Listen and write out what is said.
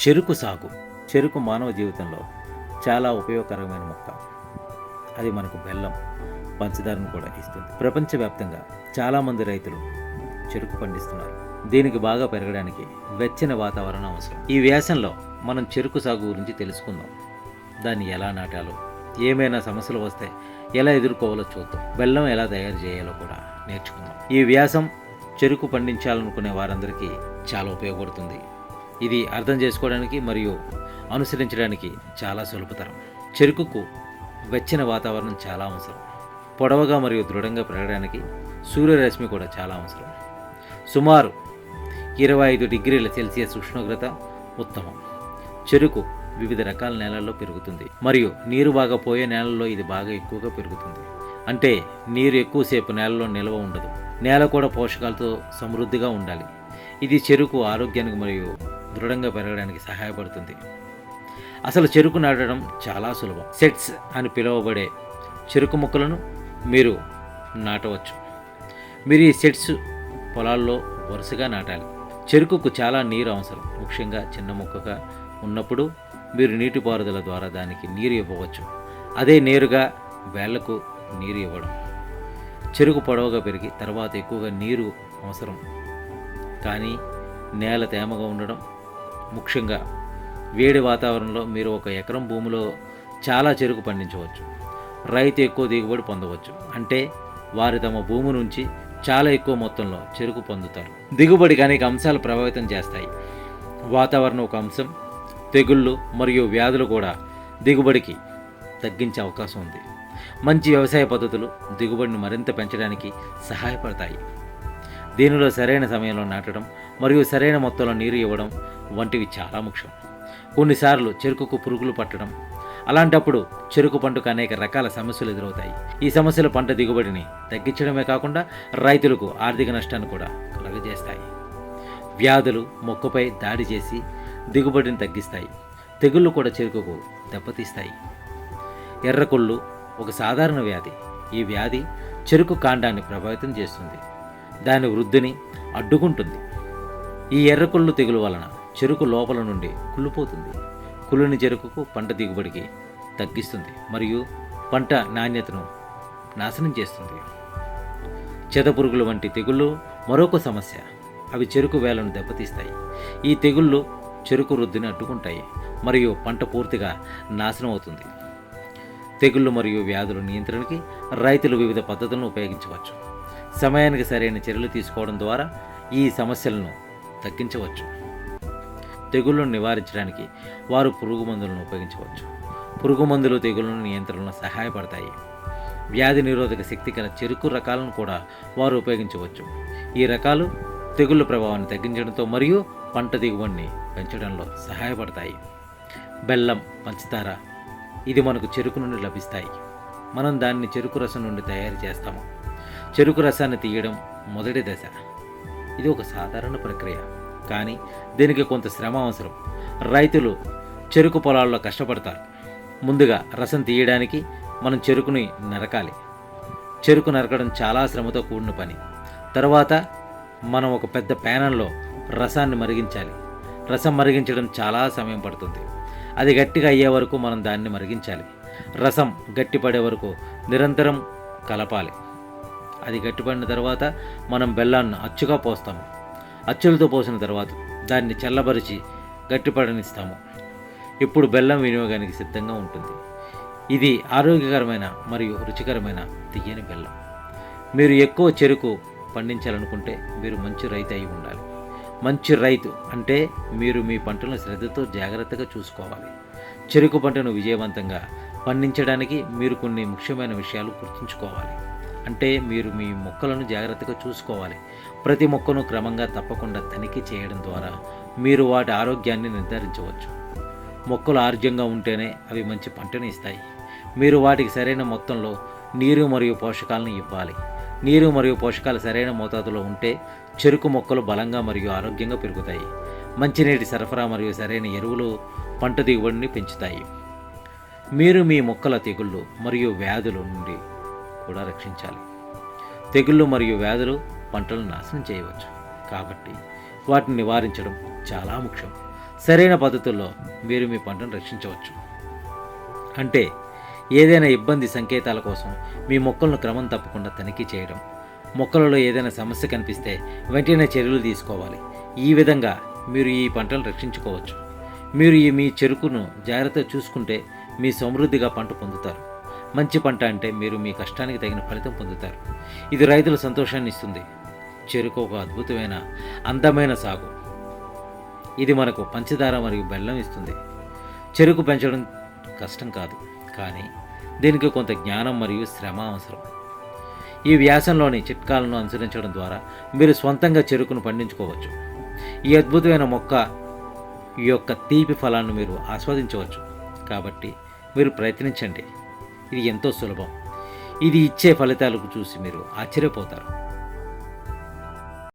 చెరుకు సాగు. చెరుకు మానవ జీవితంలో చాలా ఉపయోగకరమైన మొక్క. అది మనకు బెల్లం, పంచదారను కూడా ఇస్తుంది. ప్రపంచవ్యాప్తంగా చాలామంది రైతులు చెరుకు పండిస్తున్నారు. దీనికి బాగా పెరగడానికి వెచ్చని వాతావరణం అవసరం. ఈ వ్యాసంలో మనం చెరుకు సాగు గురించి తెలుసుకుందాం. దాన్ని ఎలా నాటాలో, ఏమైనా సమస్యలు వస్తే ఎలా ఎదుర్కోవాలో చూద్దాం. బెల్లం ఎలా తయారు చేయాలో కూడా నేర్చుకుందాం. ఈ వ్యాసం చెరుకు పండించాలనుకునే వారందరికీ చాలా ఉపయోగపడుతుంది. ఇది అర్థం చేసుకోవడానికి మరియు అనుసరించడానికి చాలా సులభతరం. చెరుకుకు వెచ్చని వాతావరణం చాలా అవసరం. పొడవుగా మరియు దృఢంగా పెరగడానికి సూర్యరశ్మి కూడా చాలా అవసరం. సుమారు 25 డిగ్రీల సెల్సియస్ ఉష్ణోగ్రత ఉత్తమం. చెరుకు వివిధ రకాల నేలల్లో పెరుగుతుంది మరియు నీరు బాగా పోయే నేలల్లో ఇది బాగా ఎక్కువగా పెరుగుతుంది. అంటే నీరు ఎక్కువసేపు నేలలో నిల్వ ఉండదు. నేల కూడా పోషకాలతో సమృద్ధిగా ఉండాలి. ఇది చెరుకు ఆరోగ్యానికి మరియు దృఢంగా పెరగడానికి సహాయపడుతుంది. అసలు చెరుకు నాటడం చాలా సులభం. సెట్స్ అని పిలువబడే చెరుకు మొక్కలను మీరు నాటవచ్చు. మీరు ఈ సెట్స్ పొలాల్లో వరుసగా నాటాలి. చెరుకుకు చాలా నీరు అవసరం. ముఖ్యంగా చిన్న మొక్కగా ఉన్నప్పుడు మీరు నీటిపారుదల ద్వారా దానికి నీరు ఇవ్వవచ్చు. అదే నేరుగా వేళ్లకు నీరు ఇవ్వడం. చెరుకు పొడవుగా పెరిగి తర్వాత ఎక్కువగా నీరు అవసరం. కానీ నేల తేమగా ఉండడం, ముఖ్యంగా వేడి వాతావరణంలో మీరు 1 ఎకరం భూమిలో చాలా చెరుకు పండించవచ్చు. రైతు ఎక్కువ దిగుబడి పొందవచ్చు. అంటే వారు తమ భూమి నుంచి చాలా ఎక్కువ మొత్తంలో చెరుకు పొందుతారు. దిగుబడికి అనేక అంశాలు ప్రభావితం చేస్తాయి. వాతావరణం ఒక అంశం. తెగుళ్ళు మరియు వ్యాధులు కూడా దిగుబడికి తగ్గించే అవకాశం ఉంది. మంచి వ్యవసాయ పద్ధతులు దిగుబడిని మరింత పెంచడానికి సహాయపడతాయి. దీనిలో సరైన సమయంలో నాటడం మరియు సరైన మొత్తంలో నీరు ఇవ్వడం వంటివి చాలా ముఖ్యం. కొన్నిసార్లు చెరుకుకు పురుగులు పట్టడం, అలాంటప్పుడు చెరుకు పంటకు అనేక రకాల సమస్యలు ఎదురవుతాయి. ఈ సమస్యలు పంట దిగుబడిని తగ్గించడమే కాకుండా రైతులకు ఆర్థిక నష్టాన్ని కూడా కలుగజేస్తాయి. వ్యాధులు మొక్కపై దాడి చేసి దిగుబడిని తగ్గిస్తాయి. తెగుళ్ళు కూడా చెరుకుకు దెబ్బతీస్తాయి. ఎర్రకుళ్ళు ఒక సాధారణ వ్యాధి. ఈ వ్యాధి చెరుకు కాండాన్ని ప్రభావితం చేస్తుంది. దాని వృద్ధిని అడ్డుకుంటుంది. ఈ ఎర్రకుళ్ళు తెగులు వలన చెరుకు లోపల నుండి కుళ్ళిపోతుంది. కుళ్ళిన చెరుకుకు పంట దిగుబడికి తగ్గిస్తుంది మరియు పంట నాణ్యతను నాశనం చేస్తుంది. చెదపురుగులు వంటి తెగుళ్ళు మరొక సమస్య. అవి చెరుకు వేలను దెబ్బతీస్తాయి. ఈ తెగుళ్ళు చెరుకు వృద్ధిని అడ్డుకుంటాయి మరియు పంట పూర్తిగా నాశనం అవుతుంది. తెగుళ్ళు మరియు వ్యాధుల నియంత్రణకి రైతులు వివిధ పద్ధతులను ఉపయోగించవచ్చు. సమయానికి సరైన చర్యలు తీసుకోవడం ద్వారా ఈ సమస్యలను తగ్గించవచ్చు. తెగుళ్లను నివారించడానికి వారు పురుగు మందులను ఉపయోగించవచ్చు. పురుగు మందులు తెగుళ్లను నియంత్రణలో సహాయపడతాయి. వ్యాధి నిరోధక శక్తి గల చెరుకు రకాలను కూడా వారు ఉపయోగించవచ్చు. ఈ రకాలు తెగుళ్ళ ప్రభావాన్ని తగ్గించడంతో మరియు పంట దిగుబడిని పెంచడంలో సహాయపడతాయి. బెల్లం, పంచదార ఇది మనకు చెరుకు నుండి లభిస్తాయి. మనం దాన్ని చెరుకు రసం నుండి తయారు చేస్తాము. చెరుకు రసాన్ని తీయడం మొదటి దశ. ఇది ఒక సాధారణ ప్రక్రియ, కానీ దీనికి కొంత శ్రమ అవసరం. రైతులు చెరుకు పొలాల్లో కష్టపడతారు. ముందుగా రసం తీయడానికి మనం చెరుకుని నరకాలి. చెరుకు నరకడం చాలా శ్రమతో కూడిన పని. తర్వాత మనం ఒక పెద్ద ప్యానెల్లో రసాన్ని మరిగించాలి. రసం మరిగించడం చాలా సమయం పడుతుంది. అది గట్టిగా అయ్యే వరకు మనం దాన్ని మరిగించాలి. రసం గట్టిపడే వరకు నిరంతరం కలపాలి. అది గట్టిపడిన తర్వాత మనం బెల్లాన్ని అచ్చుగా పోస్తాము. అచ్చులతో పోసిన తర్వాత దాన్ని చల్లబరిచి గట్టిపడనిస్తాము. ఇప్పుడు బెల్లం వినియోగానికి సిద్ధంగా ఉంటుంది. ఇది ఆరోగ్యకరమైన మరియు రుచికరమైన తియ్యని బెల్లం. మీరు ఎక్కువ చెరుకు పండించాలనుకుంటే మీరు మంచి రైతు అయి ఉండాలి. మంచి రైతు అంటే మీరు మీ పంటలను శ్రద్ధతో జాగ్రత్తగా చూసుకోవాలి. చెరుకు పంటను విజయవంతంగా పండించడానికి మీరు కొన్ని ముఖ్యమైన విషయాలు గుర్తుంచుకోవాలి. అంటే మీరు మీ మొక్కలను జాగ్రత్తగా చూసుకోవాలి. ప్రతి మొక్కను క్రమంగా తప్పకుండా తనిఖీ చేయడం ద్వారా మీరు వాటి ఆరోగ్యాన్ని నిర్ధారించవచ్చు. మొక్కలు ఆరోగ్యంగా ఉంటేనే అవి మంచి పంటను ఇస్తాయి. మీరు వాటికి సరైన మొత్తంలో నీరు మరియు పోషకాలను ఇవ్వాలి. నీరు మరియు పోషకాలు సరైన మోతాదులో ఉంటే చెరుకు మొక్కలు బలంగా మరియు ఆరోగ్యంగా పెరుగుతాయి. మంచినీటి సరఫరా మరియు సరైన ఎరువులు పంట దిగుబడిని పెంచుతాయి. మీరు మీ మొక్కల తెగుళ్ళు మరియు వ్యాధుల నుండి కూడా రక్షించాలి. తెగుళ్ళు మరియు వ్యాధులు పంటలను నాశనం చేయవచ్చు. కాబట్టి వాటిని నివారించడం చాలా ముఖ్యం. సరైన పద్ధతుల్లో మీరు మీ పంటను రక్షించవచ్చు. అంటే ఏదైనా ఇబ్బంది సంకేతాల కోసం మీ మొక్కలను క్రమం తప్పకుండా తనిఖీ చేయడం, మొక్కలలో ఏదైనా సమస్య కనిపిస్తే వెంటనే చర్యలు తీసుకోవాలి. ఈ విధంగా మీరు ఈ పంటను రక్షించుకోవచ్చు. మీరు మీ చెరుకును జాగ్రత్తగా చూసుకుంటే మీ సమృద్ధిగా పంట పొందుతారు. మంచి పంట అంటే మీరు మీ కష్టానికి తగిన ఫలితం పొందుతారు. ఇది రైతుల సంతోషాన్ని ఇస్తుంది. చెరుకు ఒక అద్భుతమైన అందమైన సాగు. ఇది మనకు పంచదార మరియు బెల్లం ఇస్తుంది. చెరుకు పెంచడం కష్టం కాదు, కానీ దీనికి కొంత జ్ఞానం మరియు శ్రమ అవసరం. ఈ వ్యాసంలోని చిట్కాలను అనుసరించడం ద్వారా మీరు స్వంతంగా చెరుకును పండించుకోవచ్చు. ఈ అద్భుతమైన మొక్క యొక్క తీపి ఫలాన్ని మీరు ఆస్వాదించవచ్చు. కాబట్టి మీరు ప్రయత్నించండి. ఇది ఎంతో సులభం. ఇది ఇచ్చే ఫలితాలకు చూసి మీరు ఆశ్చర్యపోతారు.